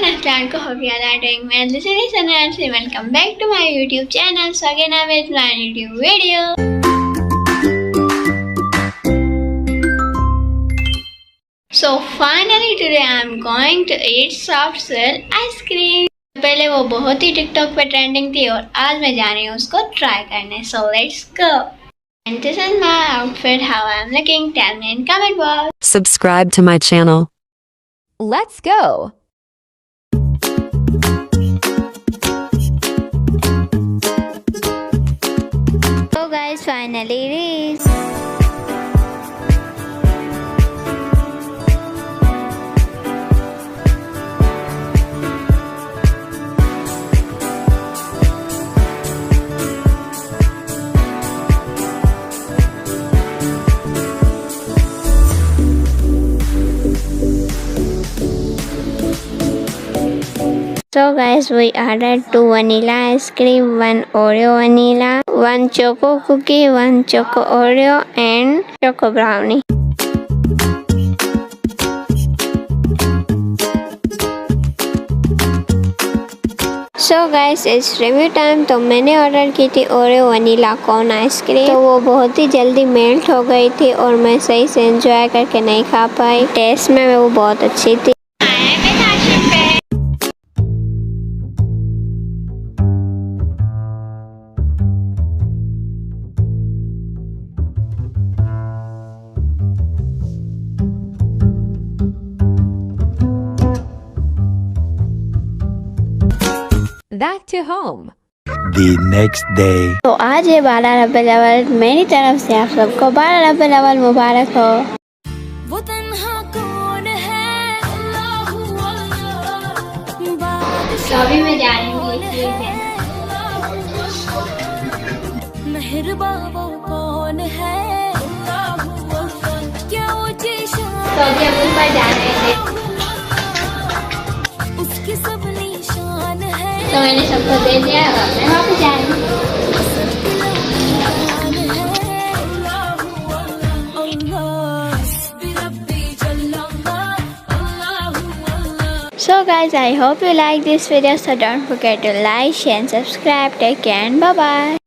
Assalamualaikum. Hope you all are doing well. This is Sanal. Welcome back to my YouTube channel. So again, I'm with my YouTube video. So finally today I'm going to eat soft swirl ice cream. पहले वो बहुत ही TikTok पे trending थी और आज मैं जा रही हूँ उसको ट्राई करने. So let's go. And this is my outfit. How I'm looking? Tell me in comment box. Subscribe to my channel. Let's go! So guys, finally reached. So guys, we ordered 2 vanilla ice cream, 1 Oreo vanilla, 1 choco cookie, 1 choco Oreo and choco brownie. So guys, it's review time. तो मैंने order की थी Oreo vanilla corn ice cream. तो वो बहुत ही जल्दी melt हो गई थी और मैं सही से एंजॉय करके नहीं खा पाई. टेस्ट में वो बहुत अच्छी थी. Back to home. The next day. तो आज है 12 रबीउल अव्वल. मेरी तरफ से आप सबको 12 रबीउल अव्वल मुबारक हो. वो तन्हा कौन है अल्लाहू अल्लाह. अभी मैं जा रही हूँ मेहरबा वो कौन है अल्लाहू अल्लाह. क्या ऊंची शान. तो अभी हम ऊपर जा रहे थे उसकी सब निशान है. तो मैंने सबको दे दिया और मैं वापस जा रही हूँ. So guys, I hope you like this video. So don't forget to like, share and subscribe. Take care and bye bye.